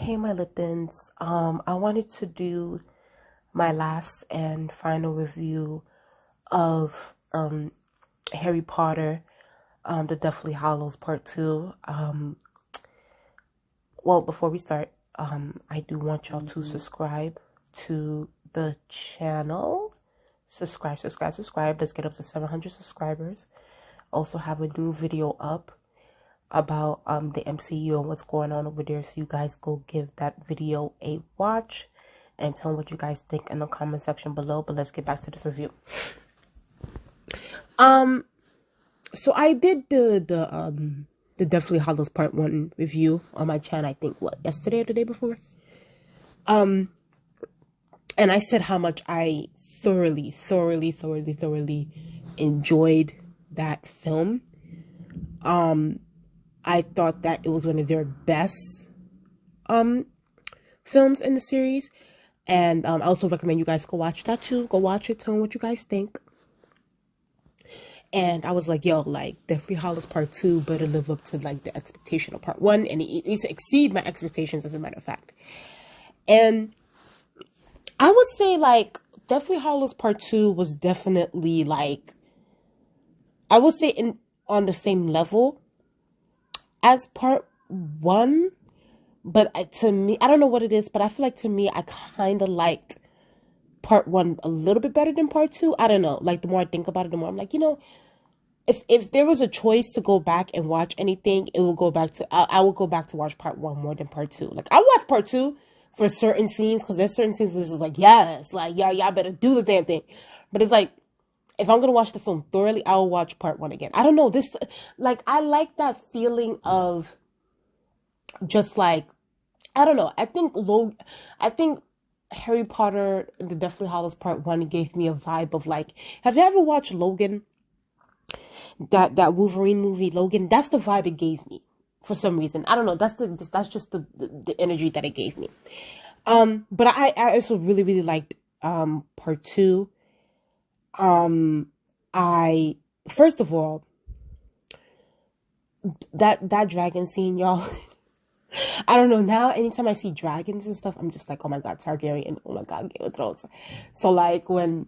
Hey, my Liptons. I wanted to do my last and final review of Harry Potter, the Deathly Hallows Part 2. Well, before we start, I do want y'all to subscribe to the channel. Subscribe. Let's get up to 700 subscribers. Also have a new video up about the MCU and what's going on over there, so you guys go give that video a watch and tell me what you guys think in the comment section below. But let's get back to this review. So I did the Deathly Hallows Part 1 review on my channel, I think yesterday or the day before. And I said how much I thoroughly enjoyed that film. I thought that it was one of their best films in the series. And I also recommend you guys go watch that too. Go watch it, tell me what you guys think. And I was like, yo, like, Deathly Hallows Part 2 better live up to, like, the expectation of Part 1. And it needs to exceed my expectations, as a matter of fact. And I would say, like, Deathly Hallows Part 2 was definitely, like, I would say on the same level as Part 1. But to me, I don't know what it is, but I feel like to me, I kind of liked Part 1 a little bit better than Part 2. I don't know. Like, the more I think about it, the more I'm like, you know, if there was a choice to go back and watch anything, it will go back to, I will go back to watch Part 1 more than Part 2. Like, I watch Part 2 for certain scenes, because there's certain scenes that's just like, yes, like, y'all better do the damn thing. But it's like, if I'm going to watch the film thoroughly, I will watch Part 1 again. I don't know, this, like, I like that feeling of just like, I don't know, I think Harry Potter, the Deathly Hallows Part 1 gave me a vibe of like, have you ever watched Logan? That Wolverine movie, Logan? That's the vibe it gave me for some reason. I don't know, that's just the energy that it gave me. But I also really liked Part 2. First of all, that dragon scene, y'all. I don't know, now anytime I see dragons and stuff, I'm just like, oh my god, Targaryen, oh my god, Game of Thrones. So like when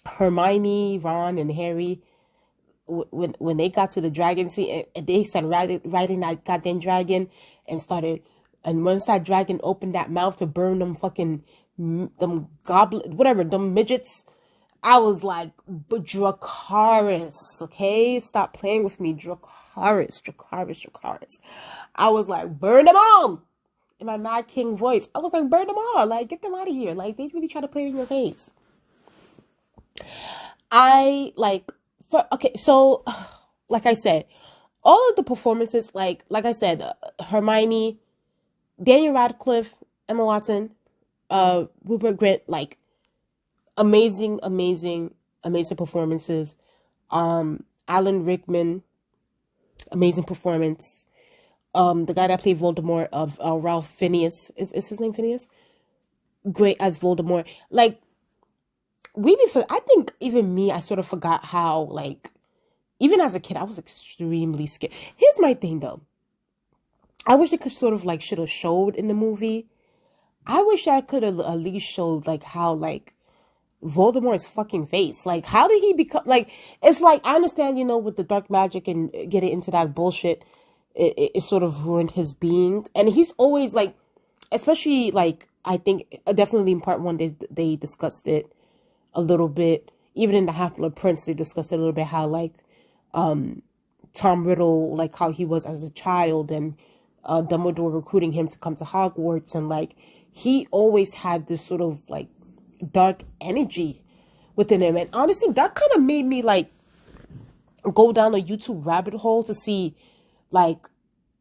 Hermione, Ron, and Harry, when they got to the dragon scene, and they started riding that goddamn dragon and once that dragon opened that mouth to burn them fucking, them goblin, whatever, them midgets, I was like, but Dracarys, okay? Stop playing with me, Dracarys. I was like, burn them all! In my Mad King voice. I was like, burn them all. Like, get them out of here. Like, they really try to play in your face. So, like I said, all of the performances, like I said, Hermione, Daniel Radcliffe, Emma Watson, Rupert Grint, like, amazing performances. Alan Rickman, amazing performance. The guy that played Voldemort of Ralph Fiennes, is his name Phineas? Great as Voldemort. Like, I think even me, I sort of forgot how, like, even as a kid, I was extremely scared. Here's my thing though. I wish they could sort of like should have showed in the movie. I wish I could have at least showed like how like Voldemort's fucking face. Like, how did he become, like, it's like, I understand, you know, with the dark magic and getting into that bullshit, it sort of ruined his being. And he's always like, especially like, I think definitely in Part 1, they discussed it a little bit. Even in the Half-Blood Prince, they discussed it a little bit, how like, Tom Riddle, like how he was as a child, and Dumbledore recruiting him to come to Hogwarts. And like, he always had this sort of like dark energy within him. And honestly, that kind of made me like go down a YouTube rabbit hole to see like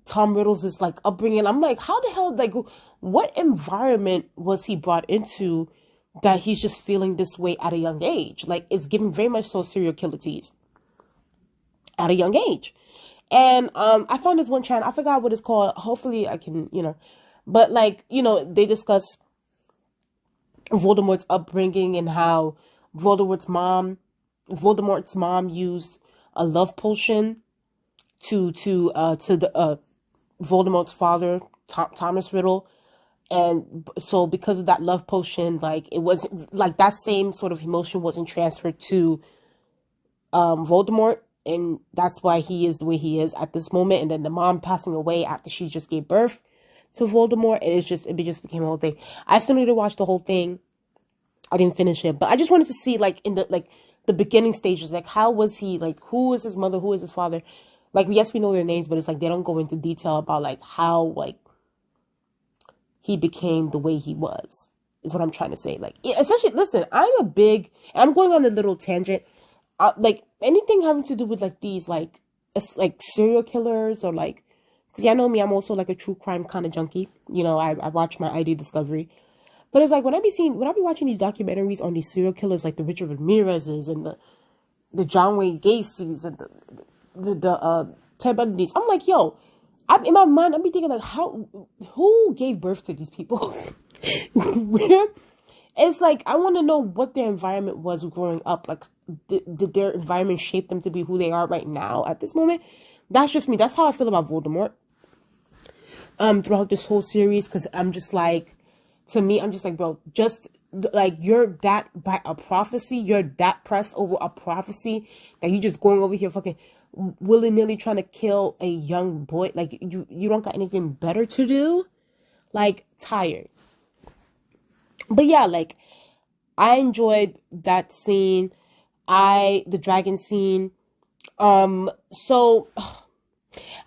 Tom Riddle's this like upbringing. I'm like, how the hell, like, what environment was he brought into that he's just feeling this way at a young age? Like, it's giving very much so serial killer tease at a young age. And I found this one channel, I forgot what it's called, hopefully I can, you know, but like, you know, they discuss Voldemort's upbringing and how Voldemort's mom used a love potion to Voldemort's father Thomas Riddle. And so because of that love potion, like, it wasn't, like, that same sort of emotion wasn't transferred to Voldemort. And that's why he is the way he is at this moment. And then the mom passing away after she just gave birth to Voldemort. And it just became a whole thing. I still need to watch the whole thing. I didn't finish it, but I just wanted to see, like, in the beginning stages, like, how was he, like, who is his mother, who is his father? Like, yes, we know their names, but it's like they don't go into detail about, like, how, like, he became the way he was, is what I'm trying to say. Like, especially, listen, and I'm going on a little tangent, like, anything having to do with, like, these, like serial killers, or, like, because y'all know me, I'm also, like, a true crime kind of junkie. You know, I watch my ID Discovery. But it's like, when I be watching these documentaries on these serial killers, like the Richard Ramirez's and the John Wayne Gacy's and the Ted Bundy's, I'm like, yo, in my mind, I'm be thinking, like, who gave birth to these people? It's like, I want to know what their environment was growing up. Like, did their environment shape them to be who they are right now at this moment? That's just me. That's how I feel about Voldemort. Throughout this whole series, because I'm just like, to me, I'm just like, bro, just, like, you're that, by a prophecy, you're that pressed over a prophecy that you just going over here fucking willy-nilly trying to kill a young boy. Like, you don't got anything better to do? Like, tired. But yeah, like, I enjoyed that scene. The dragon scene. So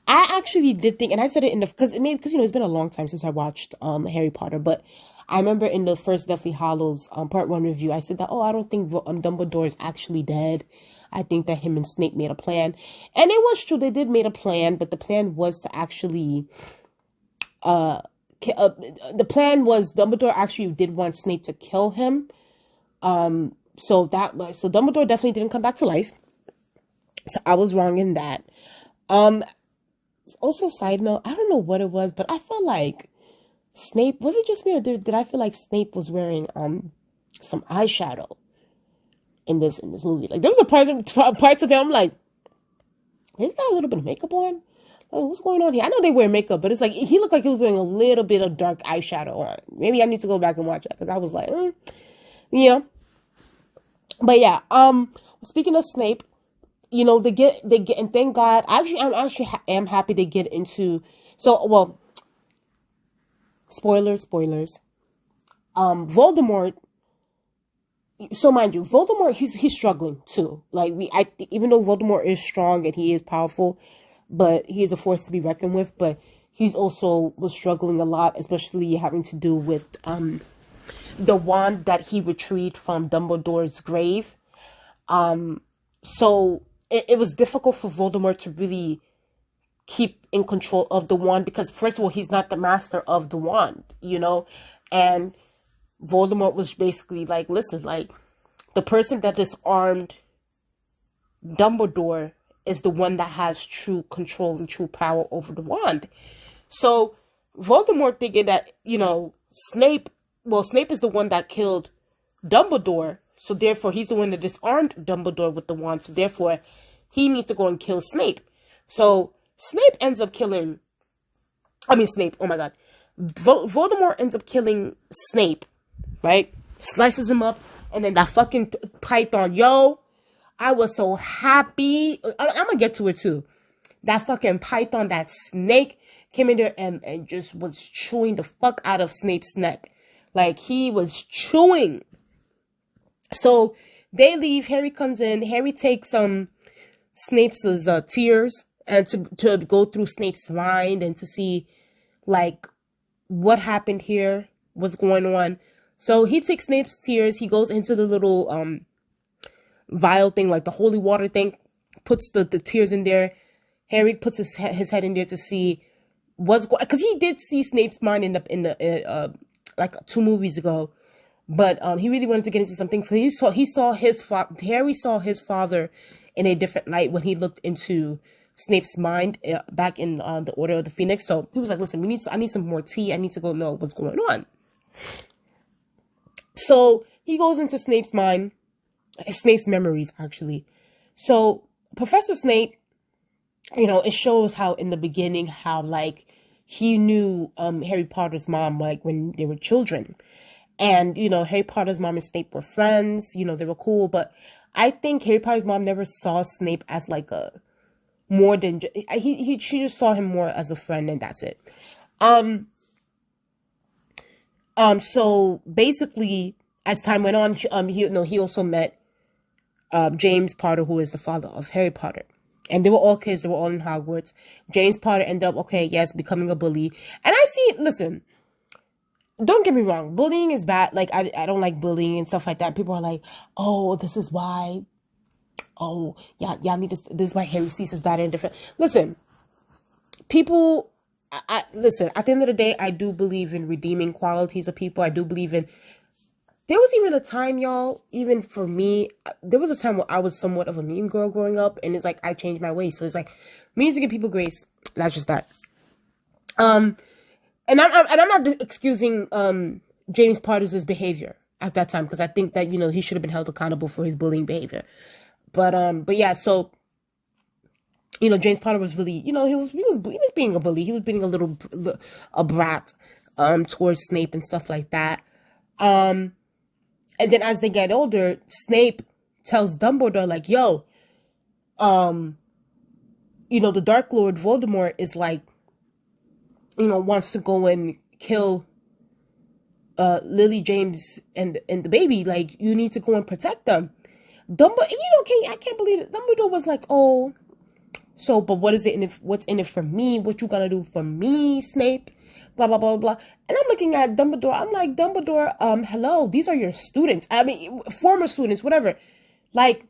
I actually did think, and I said it because you know, it's been a long time since I watched Harry Potter, but I remember in the first Deathly Hallows part 1 review, I said that, I don't think Dumbledore is actually dead. I think that him and Snape made a plan. And it was true, they did made a plan, but the plan was to actually the plan was Dumbledore actually did want Snape to kill him. So Dumbledore definitely didn't come back to life. So I was wrong in that. Also, side note, I don't know what it was, but I felt like Snape, was it just me, or did I feel like Snape was wearing some eyeshadow in this movie? Like, there was parts of him, I'm like, he's got a little bit of makeup on. Like, what's going on here? I know they wear makeup, but it's like he looked like he was wearing a little bit of dark eyeshadow on. Maybe I need to go back and watch that, because I was like, yeah. But yeah, speaking of Snape, you know, they get, and thank God, I'm actually happy they get into, spoilers. Voldemort, so mind you, Voldemort, he's struggling too. Like, even though Voldemort is strong and he is powerful, but he is a force to be reckoned with, but he's also was struggling a lot, especially having to do with, the wand that he retrieved from Dumbledore's grave. So it was difficult for Voldemort to really keep in control of the wand, because first of all, he's not the master of the wand, you know, and Voldemort was basically like, listen, like, the person that disarmed Dumbledore is the one that has true control and true power over the wand. So Voldemort thinking that, you know, Snape is the one that killed Dumbledore, so therefore he's the one that disarmed Dumbledore with the wand, so therefore he needs to go and kill Snape. So Snape ends up killing, oh my god, Voldemort ends up killing Snape, right? Slices him up, and then that fucking python, I was so happy. I'm gonna get to it too. That fucking python, that snake, came in there and just was chewing the fuck out of Snape's neck. Like, he was chewing. So they leave, Harry comes in, Harry takes Snape's tears, and to go through Snape's mind and to see, like, what happened here, what's going on. So he takes Snape's tears, he goes into the little vial thing, like the holy water thing, puts the tears in there. Harry puts his head in there to see what's going, because he did see Snape's mind in the like 2 movies ago, but he really wanted to get into some things. So Harry saw his father in a different light when he looked into Snape's mind back in the Order of the Phoenix. So he was like, listen, I need some more tea. I need to go know what's going on. So he goes into Snape's mind, Snape's memories, actually. So Professor Snape, you know, it shows how in the beginning, how, like, he knew Harry Potter's mom, like, when they were children. And, you know, Harry Potter's mom and Snape were friends. You know, they were cool. But I think Harry Potter's mom never saw Snape as, like, a more than... She just saw him more as a friend, and that's it. So, basically, as time went on, he also met James Potter, who is the father of Harry Potter. And they were all kids. They were all in Hogwarts. James Potter ended up, becoming a bully. And I see, listen, don't get me wrong. Bullying is bad. Like, I don't like bullying and stuff like that. People are like, oh, this is why. Oh, yeah, y'all need this. This is why Harry sees his dad and different. Listen, people, listen, at the end of the day, I do believe in redeeming qualities of people. I do believe in... There was even a time, y'all, even for me, there was a time where I was somewhat of a mean girl growing up, and it's like, I changed my ways. So it's like, me to give people grace, that's just that. And I'm not excusing, James Potter's behavior at that time, because I think that, you know, he should have been held accountable for his bullying behavior. But yeah, so, you know, James Potter was really, you know, he was being a bully. He was being a brat, towards Snape and stuff like that. And then as they get older, Snape tells Dumbledore, like, yo, you know, the Dark Lord Voldemort is like, you know, wants to go and kill Lily, James, and the baby. Like, you need to go and protect them. Dumbledore, you know, I can't believe it. Dumbledore was like, oh, so, but what is it? What's in it for me? What you gonna do for me, Snape? Blah, blah, blah, blah. And I'm looking at Dumbledore. I'm like, Dumbledore, hello, these are your students. I mean, former students, whatever. Like,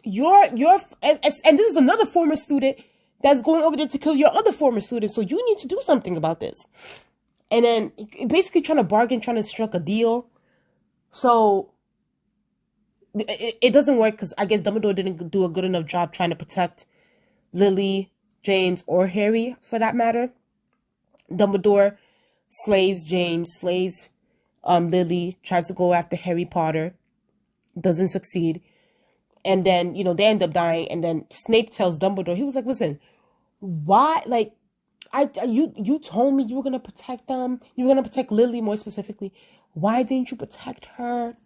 and this is another former student that's going over there to kill your other former student. So you need to do something about this. And then basically trying to bargain, trying to strike a deal. So it doesn't work because I guess Dumbledore didn't do a good enough job trying to protect Lily, James, or Harry for that matter. Dumbledore slays James, slays Lily, tries to go after Harry Potter, doesn't succeed. And then, you know, they end up dying. And then Snape tells Dumbledore, he was like, listen, why, like, you told me you were going to protect them. You were going to protect Lily more specifically. Why didn't you protect her?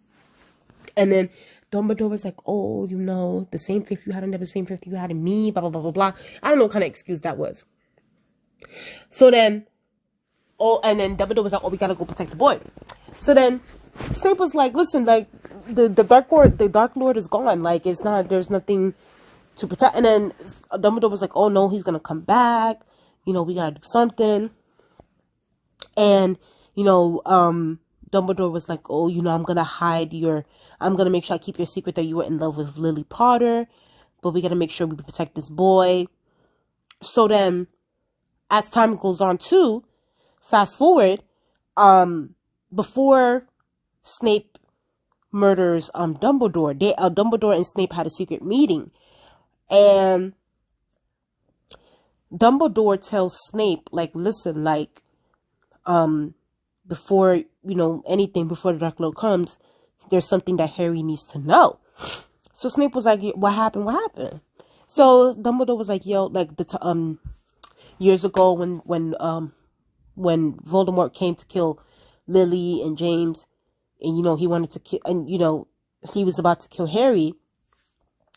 And then Dumbledore was like, oh, you know, the same faith you had in them, the same faith you had in me, blah, blah, blah, blah, blah. I don't know what kind of excuse that was. So then, and then Dumbledore was like, oh, we gotta go protect the boy. So then Snape was like, listen, like, the Dark Lord is gone. Like, there's nothing to protect. And then Dumbledore was like, oh no, he's gonna come back. You know, we gotta do something. And, you know, Dumbledore was like, oh, you know, I'm gonna make sure I keep your secret that you were in love with Lily Potter, but we gotta make sure we protect this boy. So then, as time goes on too, fast forward, before Snape murders Dumbledore, Dumbledore and Snape had a secret meeting, and Dumbledore tells Snape, like, listen, like, before, you know, anything, before the Dark Lord comes, there's something that Harry needs to know. So Snape was like, what happened? So Dumbledore was like, yo, like, years ago when Voldemort came to kill Lily and James, and, you know, he wanted to kill, and, you know, he was about to kill Harry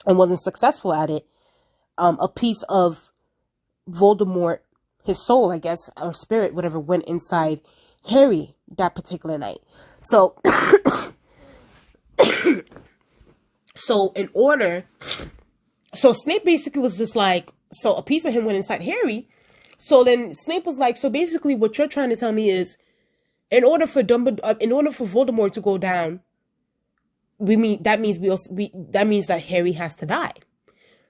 and wasn't successful at it. A piece of Voldemort, his soul, I guess, or spirit, whatever, went inside Harry that particular night. So, so Snape basically was just like, so a piece of him went inside Harry. So then Snape was like, so basically what you're trying to tell me is, in order for Voldemort to go down, that means that Harry has to die.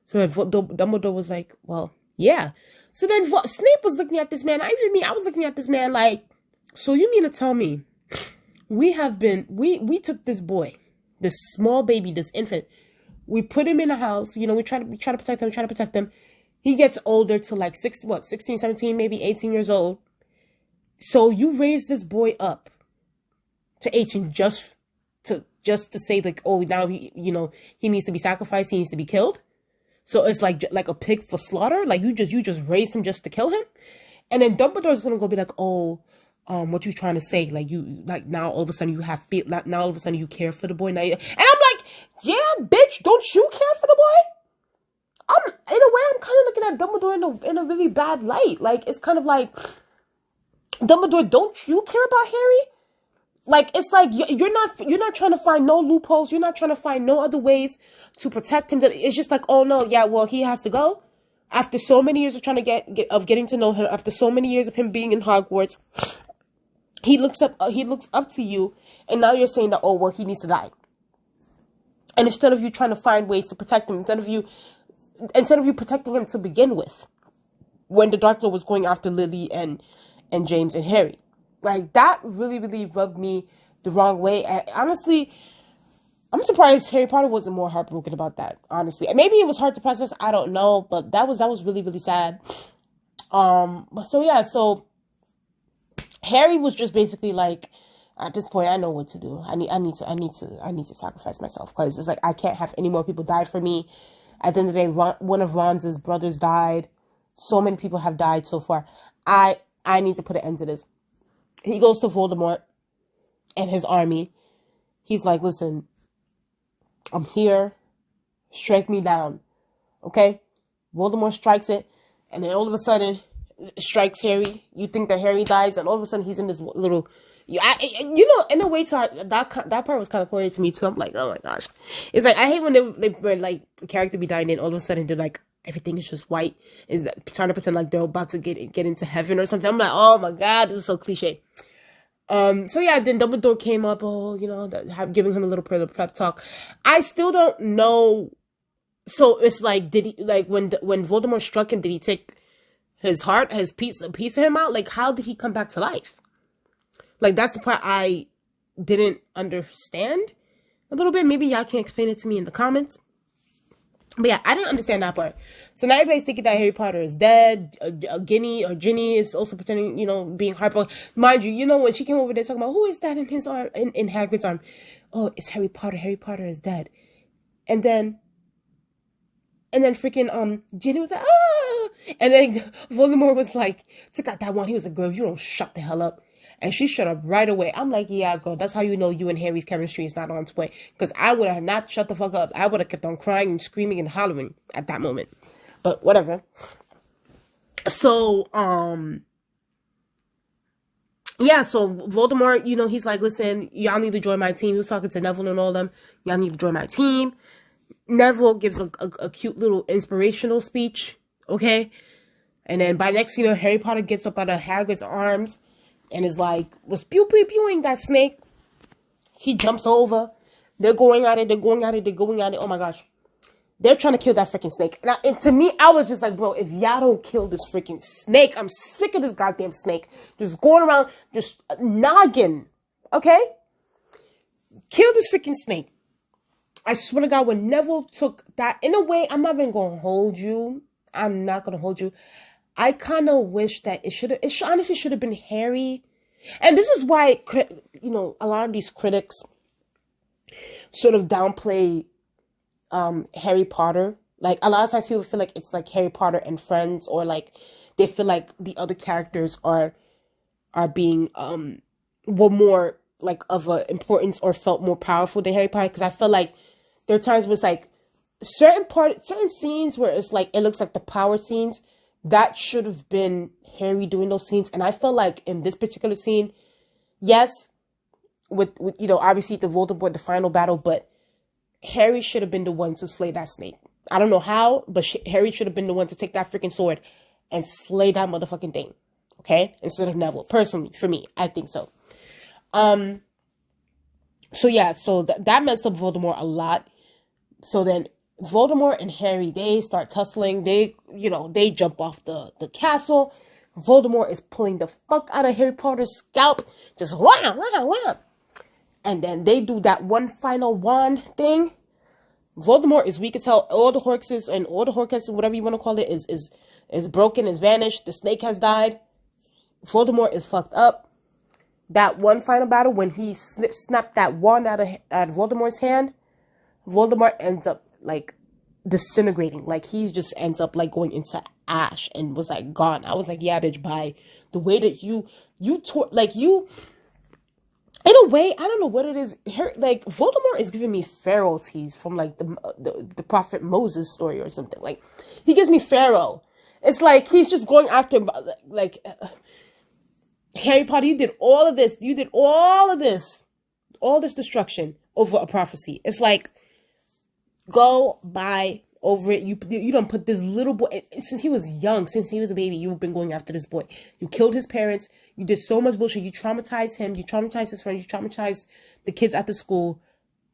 So Dumbledore was like, well, yeah. So then Snape was looking at this man. I was looking at this man like, so you mean to tell me we took this boy, this small baby, this infant, we put him in a house, you know, we try to protect him. He gets older to like 16, 17, maybe 18 years old. So you raise this boy up to 18 just to say, like, oh, now he needs to be sacrificed, he needs to be killed. So it's like a pig for slaughter. Like, you just raised him just to kill him. And then Dumbledore's gonna go be like, oh, what you trying to say? Like, now all of a sudden you have feel, now all of a sudden you care for the boy. And I'm like, yeah, bitch, don't you care for the boy? In a way, I'm kind of looking at Dumbledore in a really bad light. Like, it's kind of like, Dumbledore, don't you care about Harry? Like, it's like, you're not trying to find no loopholes. You're not trying to find no other ways to protect him. It's just like, oh no, yeah, well, he has to go. After so many years of trying to getting to know him, after so many years of him being in Hogwarts, he looks up to you, and now you're saying that, oh, well, he needs to die. And instead of you trying to find ways to protect him, instead of you protecting him to begin with, when the Dark Lord was going after Lily and James and Harry, like, that really, really rubbed me the wrong way. And honestly, I'm surprised Harry Potter wasn't more heartbroken about that, honestly. Maybe it was hard to process, I don't know, but that was really, really sad. But so yeah, so Harry was just basically like, at this point, I know what to do. I need to sacrifice myself, because it's like, I can't have any more people die for me. At the end of the day, one of Ron's brothers died. So many people have died so far. I need to put an end to this. He goes to Voldemort and his army. He's like, listen, I'm here. Strike me down. Okay? Voldemort strikes it. And then all of a sudden, strikes Harry. You think that Harry dies. And all of a sudden, he's in this little... in a way, that part was kind of corny to me, too. I'm like, oh my gosh. It's like, I hate when they like, a character be dying and all of a sudden they're like, everything is just white. Is that trying to pretend like they're about to get into heaven or something. I'm like, oh my God, this is so cliche. So yeah, then Dumbledore came up, giving him a little pep talk. I still don't know. So it's like, did he, like, when Voldemort struck him, did he take his heart, a piece of him out? Like, how did he come back to life? Like, that's the part I didn't understand a little bit. Maybe y'all can explain it to me in the comments. But yeah, I didn't understand that part. So now everybody's thinking that Harry Potter is dead. Ginny is also pretending, being heartbroken. Mind you, when she came over there talking about, who is that in his arm, in Hagrid's arm? Oh, it's Harry Potter. Harry Potter is dead. And then freaking, Ginny was like, ah! And then Voldemort was like, took out that one. He was like, girl, you don't shut the hell up. And she shut up right away. I'm like, yeah, girl, that's how you know you and Harry's chemistry is not on its way. Because I would have not shut the fuck up. I would have kept on crying and screaming and hollering at that moment. But whatever. So, yeah, so Voldemort, he's like, listen, y'all need to join my team. He was talking to Neville and all them. Y'all need to join my team. Neville gives a cute little inspirational speech, okay? And then by next, Harry Potter gets up out of Hagrid's arms and is like, was pew-pew-pewing that snake. He jumps over. They're going at it. Oh my gosh. They're trying to kill that freaking snake. And to me, I was just like, bro, if y'all don't kill this freaking snake, I'm sick of this goddamn snake. Just going around, just noggin. Okay? Kill this freaking snake. I swear to God, when Neville took that, in a way, I'm not even going to hold you. I'm not going to hold you. I kind of wish that it honestly should have been Harry. And this is why, a lot of these critics sort of downplay Harry Potter. Like, a lot of times people feel like it's like Harry Potter and Friends, or like they feel like the other characters are being were more like of a importance or felt more powerful than Harry Potter. Because I feel like there are times where it's like certain scenes where it's like it looks like the power scenes. That should have been Harry doing those scenes. And I felt like in this particular scene, yes, with obviously the Voldemort, the final battle, but Harry should have been the one to slay that snake. I don't know how, but Harry should have been the one to take that freaking sword and slay that motherfucking thing. Okay? Instead of Neville. Personally, for me, I think so. So yeah, so that messed up Voldemort a lot. So then Voldemort and Harry, they start tussling. They jump off the castle. Voldemort is pulling the fuck out of Harry Potter's scalp. Just wham, wham, wham. And then they do that one final wand thing. Voldemort is weak as hell. All the Horcruxes, whatever you want to call it, is broken, is vanished. The snake has died. Voldemort is fucked up. That one final battle, when he snapped that wand out of Voldemort's hand, Voldemort ends up like disintegrating. Like, he just ends up like going into ash and was like gone. I was like, yeah, bitch, bye. The way that you like you, in a way, I don't know what it is. Like Voldemort is giving me pharaohs from like the prophet Moses story or something. Like he gives me pharaoh. It's like he's just going after like Harry Potter. You did all of this. You did all this destruction over a prophecy. It's like go by over it. You don't put this little boy, since he was young, since he was a baby, you've been going after this boy. You killed his parents. You did so much bullshit. You traumatized him. You traumatized his friends. You traumatized the kids at the school.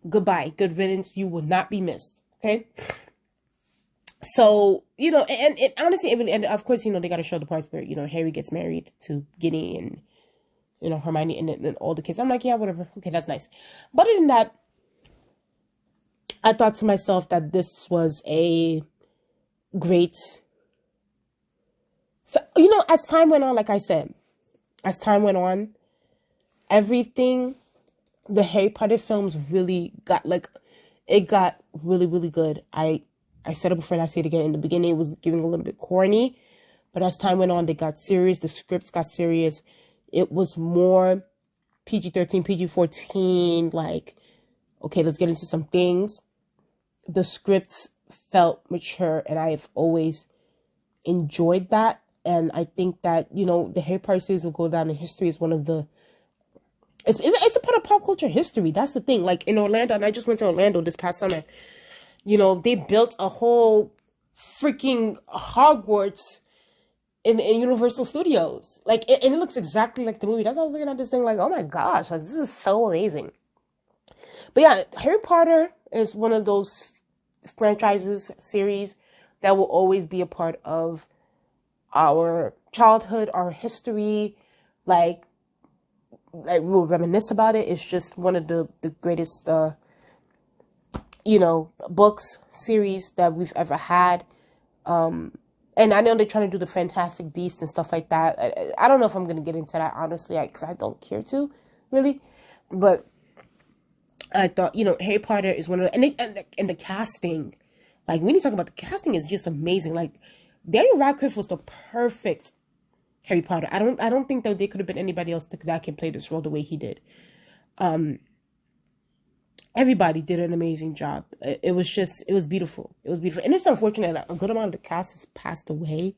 Goodbye. Good riddance. You will not be missed. Okay? So, you know, and honestly, it really, and of course, you know, they got to show the parts where, you know, Harry gets married to Ginny and, you know, Hermione and all the kids. I'm like, yeah, whatever. Okay, that's nice. But other than that, I thought to myself that this was a great, you know, as time went on, like I said, as time went on, everything, the Harry Potter films really got, like, it got really, really good. I said it before and I say it again. In the beginning, it was giving a little bit corny, but as time went on, they got serious. The scripts got serious. It was more PG-13, PG-14, like, okay, let's get into some things. The scripts felt mature, and I have always enjoyed that. And I think that, you know, the Harry Potter series will go down in history as one of the, it's a part of pop culture history. That's the thing. Like in Orlando, and I just went to Orlando this past summer, you know, they built a whole freaking Hogwarts in Universal Studios. Like, and it looks exactly like the movie. That's why I was looking at this thing like, oh my gosh, like this is so amazing. But yeah, Harry Potter is one of those franchises, series that will always be a part of our childhood, our history. Like we'll reminisce about it. It's just one of the greatest, you know, books, series that we've ever had. And I know they're trying to do the Fantastic Beasts and stuff like that. I don't know if I'm going to get into that, honestly, because I don't care to, really. But I thought, you know, Harry Potter is one of the, and the casting, like when you talk about the casting, is just amazing. Like Daniel Radcliffe was the perfect Harry Potter. I don't think that there could have been anybody else that can play this role the way he did. Everybody did an amazing job. It was beautiful. It was beautiful. And it's unfortunate that a good amount of the cast has passed away.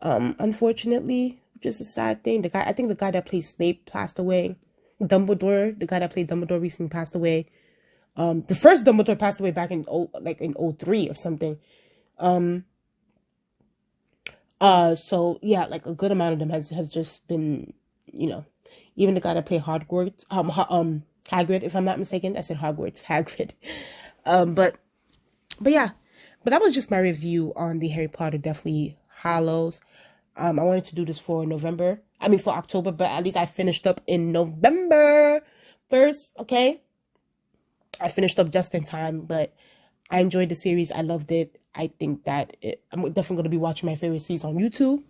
Unfortunately, which is a sad thing. I think the guy that plays Snape passed away. Dumbledore, the guy that played Dumbledore recently passed away. The first Dumbledore passed away back in 03 or something. So yeah, like a good amount of them has just been, you know, even the guy that played Hogwarts, Hagrid, if I'm not mistaken. I said Hogwarts, Hagrid. But yeah, but that was just my review on the Harry Potter Deathly Hallows. I wanted to do this for October, but at least I finished up in November 1st, okay? I finished up just in time, but I enjoyed the series. I loved it. I think that I'm definitely going to be watching my favorite series on YouTube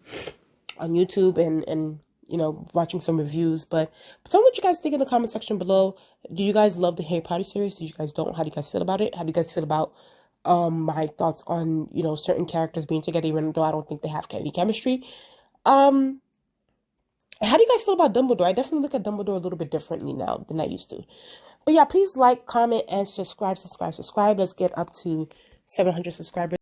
and you know, watching some reviews. But tell me what you guys think in the comment section below. Do you guys love the Harry Potter series? Do you guys don't? How do you guys feel about it? How do you guys feel about my thoughts on, you know, certain characters being together, even though I don't think they have any chemistry? How do you guys feel about Dumbledore? I definitely look at Dumbledore a little bit differently now than I used to. But yeah, please like, comment, and subscribe. Let's get up to 700 subscribers.